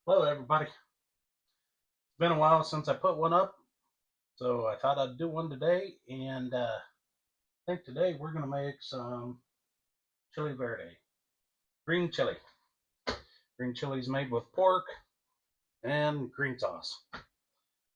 Hello, everybody. It's been a while since I put one up, so I thought I'd do one today. And I think today we're going to make some chili verde, green chili. Green chili is made with pork and green sauce.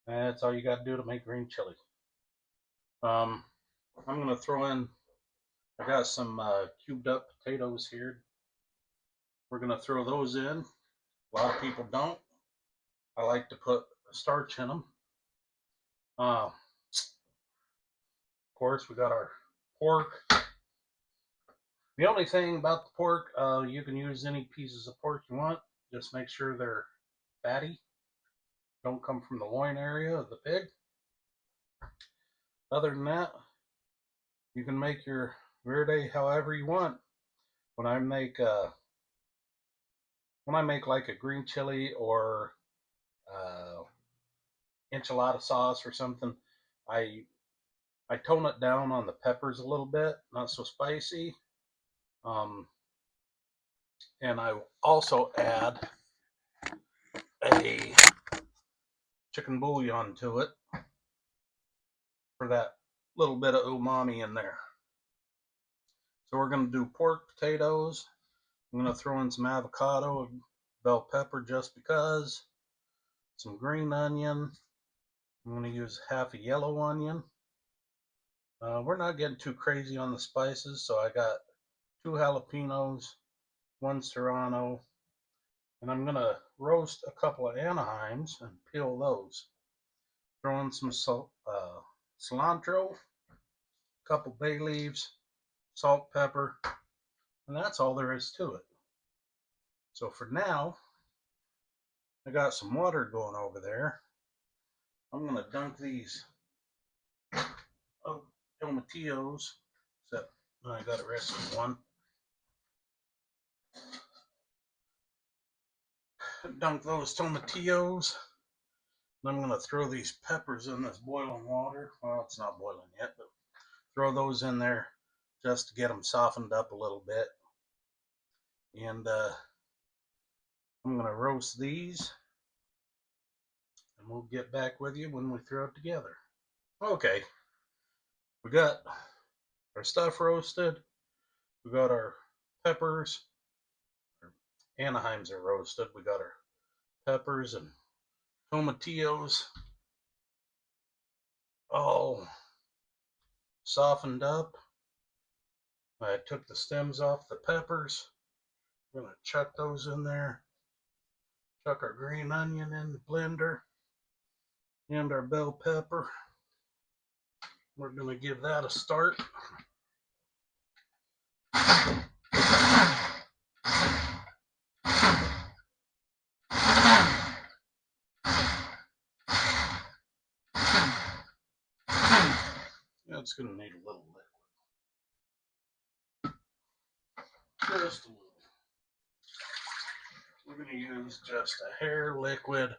That's all you got to do to make green chili. Um, I'm going to throw in, I got some cubed up potatoes here. We're going to throw those in. A lot of people don't. I like to put starch in them. Of course, we got our pork. The only thing about the pork, you can use any pieces of pork you want. Just make sure they're fatty. Don't come from the loin area of the pig. Other than that, you can make your verde however you want. When I make like a green chili or uh, enchilada sauce or something, I I tone it down on the peppers a little bit, not so spicy. Um, and I also add a chicken bouillon to it for that little bit of umami in there. So we're going to do pork, potatoes. I'm going to throw in some avocado, bell pepper just because, some green onion. I'm going to use half a yellow onion. We're not getting too crazy on the spices, so I got 2 jalapenos, 1 serrano, and I'm going to roast a couple of Anaheims and peel those. Throw in some cilantro, a couple bay leaves, salt, pepper, and that's all there is to it. So for now, I got some water going over there. I'm going to dunk these tomatillos, except I got a rest of one. Dunk those tomatillos. I'm going to throw these peppers in this boiling water. Well, it's not boiling yet, but throw those in there just to get them softened up a little bit. And I'm going to roast these, and we'll get back with you when we throw it together. Okay, we got our stuff roasted. We got our peppers. Our Anaheims are roasted. We got our peppers and tomatillos all softened up. I took the stems off the peppers. We're going to chuck those in there. Chuck our green onion in the blender and our bell pepper. We're going to give that a start. It's going to need a little liquid. Just a little. We're going to use just a hair liquid. It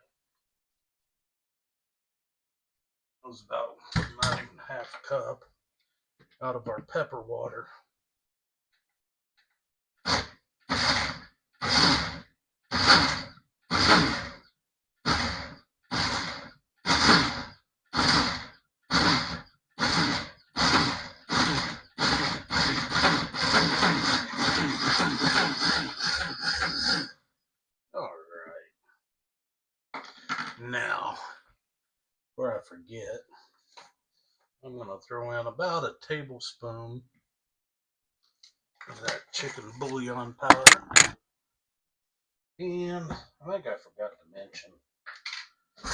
was about not even half a cup out of our pepper water. Now, before I forget, I'm going to throw in about a tablespoon of that chicken bouillon powder. And I think I forgot to mention the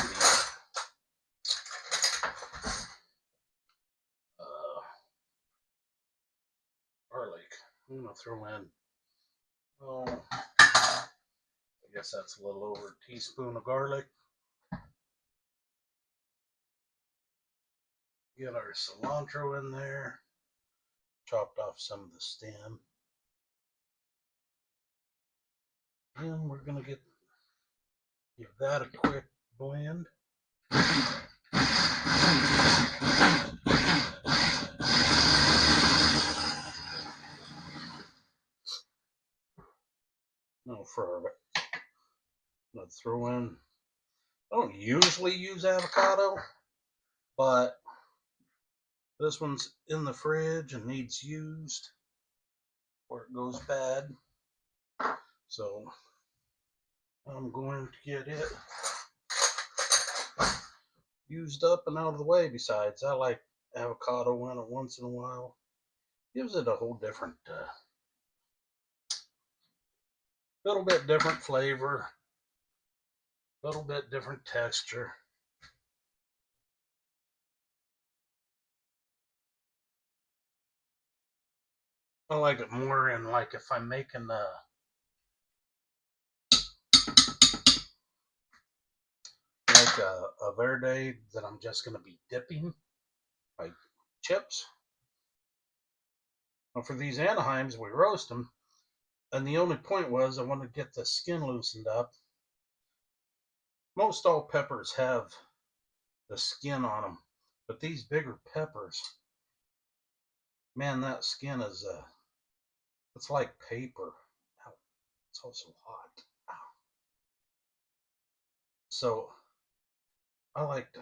garlic. I'm going to throw in, well, I guess that's a little over a teaspoon of garlic. Get our cilantro in there, chopped off some of the stem. And we're going to give that a quick blend. Now for Let's throw in, I don't usually use avocado, but this one's in the fridge and needs used or it goes bad. So I'm going to get it used up and out of the way. Besides, I like avocado in it once in a while. Gives it a whole different, little bit different flavor, little bit different texture. I like it more in like if I'm making like a verde that I'm just going to be dipping like chips. Well, for these Anaheims, we roast them, and the only point was I wanted to get the skin loosened up. Most all peppers have the skin on them, but these bigger peppers, man, that skin is it's like paper. Ow, it's also hot. Ow. So I like to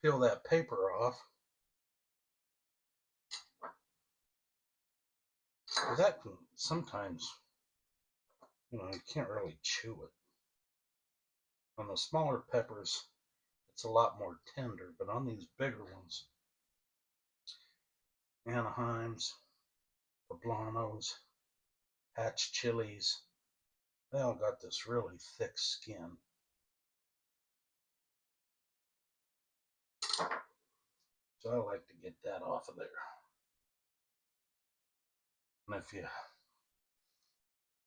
peel that paper off. That can sometimes, you can't really chew it. On the smaller peppers, it's a lot more tender, but on these bigger ones, Anaheims, poblanos, hatch chilies, they all got this really thick skin. So I like to get that off of there. And if you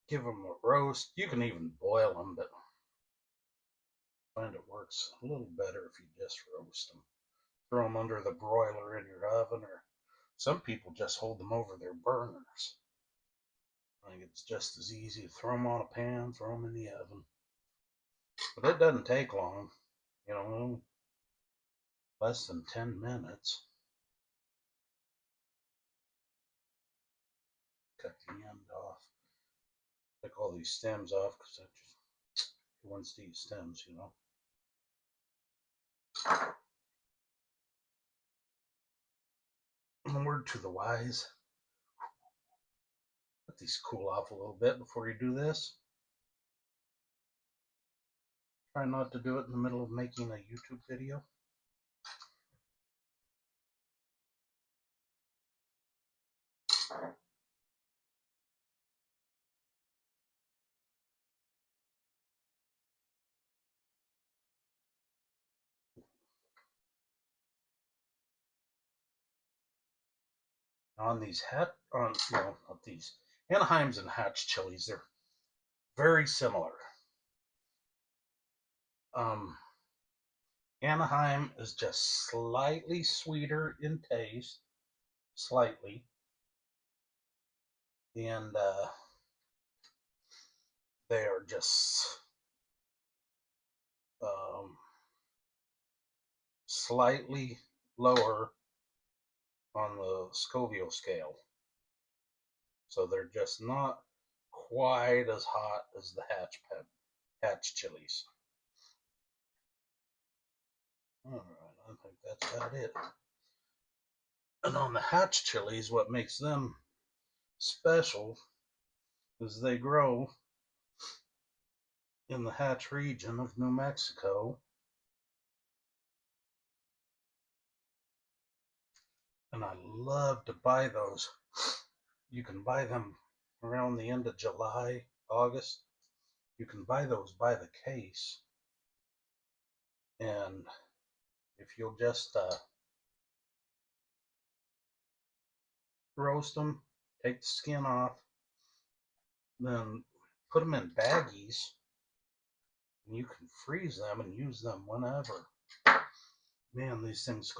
give them a roast, you can even boil them, but I find it works a little better if you just roast them. Throw them under the broiler in your oven, or some people just hold them over their burners. I think it's just as easy to throw them on a pan, throw them in the oven. But it doesn't take long, less than 10 minutes. Cut the end off. Take all these stems off because that just wants these stems, Word to the wise. Let these cool off a little bit before you do this. Try not to do it in the middle of making a YouTube video. On these not these Anaheims and hatch chilies, they're very similar. Anaheim is just slightly sweeter in taste, slightly, and they are just slightly lower on the Scoville scale. So they're just not quite as hot as the hatch chilies. All right, I think that's about it. And on the hatch chilies, what makes them special is they grow in the Hatch region of New Mexico. And I love to buy those. You can buy them around the end of July, August. You can buy those by the case. And if you'll just roast them, take the skin off, then put them in baggies, and you can freeze them and use them whenever. Man, these things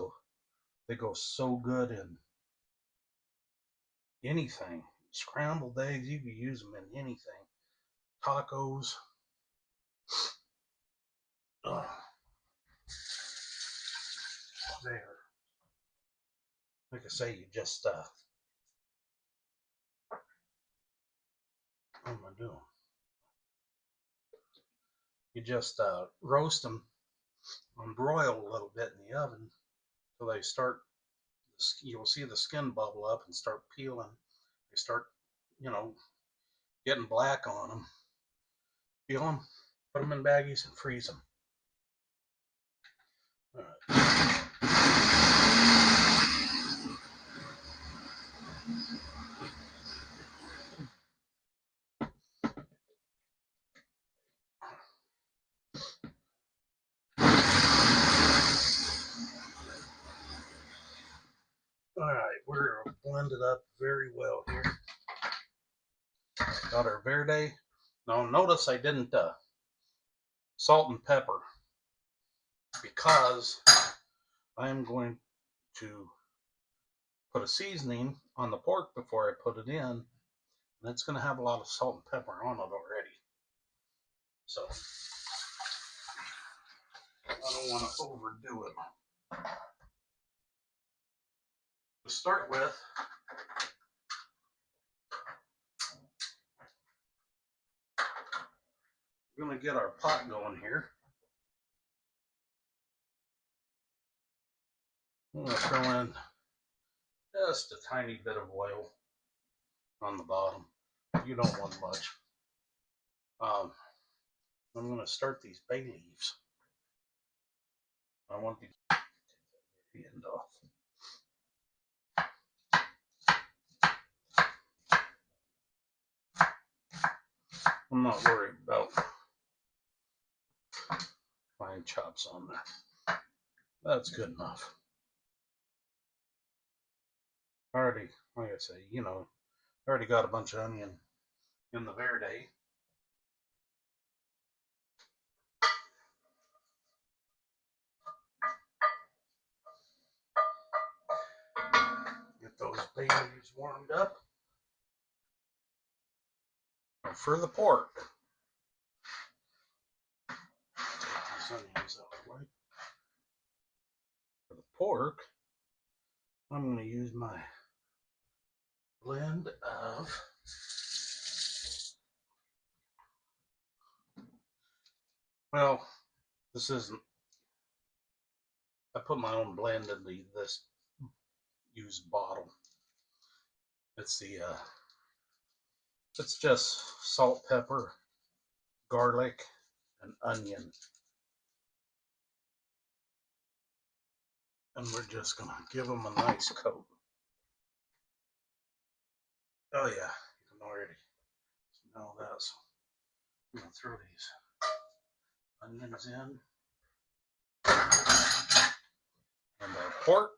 they go so good in anything. Scrambled eggs, you can use them in anything. Tacos. There. Like I say, you just What am I doing? You just roast them on broil a little bit in the oven till they start. You'll see the skin bubble up and start peeling. They start, you know, getting black on them. Peel them, put them in baggies, and freeze them. All right. All right, we're blended up very well here. Got our verde. Now notice I didn't salt and pepper because I'm going to put a seasoning on the pork before I put it in, and it's going to have a lot of salt and pepper on it already. So I don't want to overdo it. To start with, we're going to get our pot going here. I'm going to throw in just a tiny bit of oil on the bottom. You don't want much. I'm going to start these bay leaves. I want to take the end off. I'm not worried about fine chops on there. That's good enough. Already, like I say, already got a bunch of onion in the verde. Get those bay leaves warmed up. Now for the pork, take these onions out of the way. For the pork, I'm going to use my blend of this isn't. I put my own blend in this used bottle. It's it's just salt, pepper, garlic, and onion. And we're just going to give them a nice coat. Oh yeah, you can already smell that. So I'm going to throw these onions in. And our pork.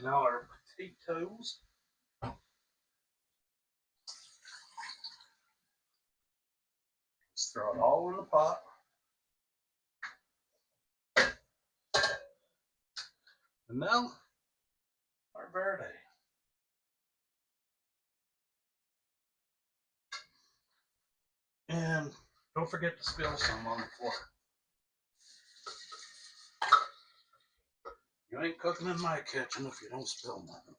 Now our potatoes. Let's throw it all in the pot. And now our verde. And don't forget to spill some on the floor. You ain't cooking in my kitchen if you don't spill nothing.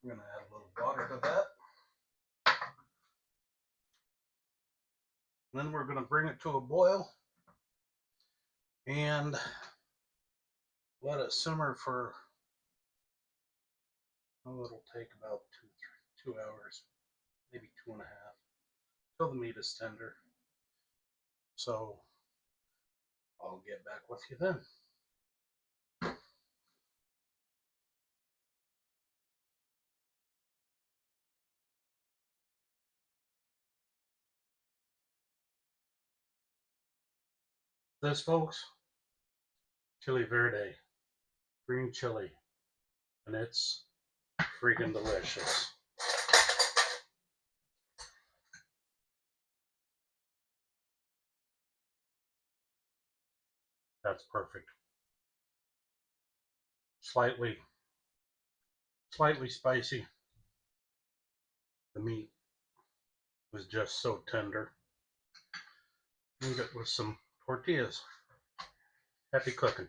We're going to add a little water to that. Then we're going to bring it to a boil and let it simmer for, it'll take about 2 hours, maybe 2.5, till the meat is tender. So I'll get back with you then. This, folks, chili verde, green chili, and it's freaking delicious. That's perfect. Slightly spicy. The meat was just so tender. Eat it with some tortillas. Happy cooking.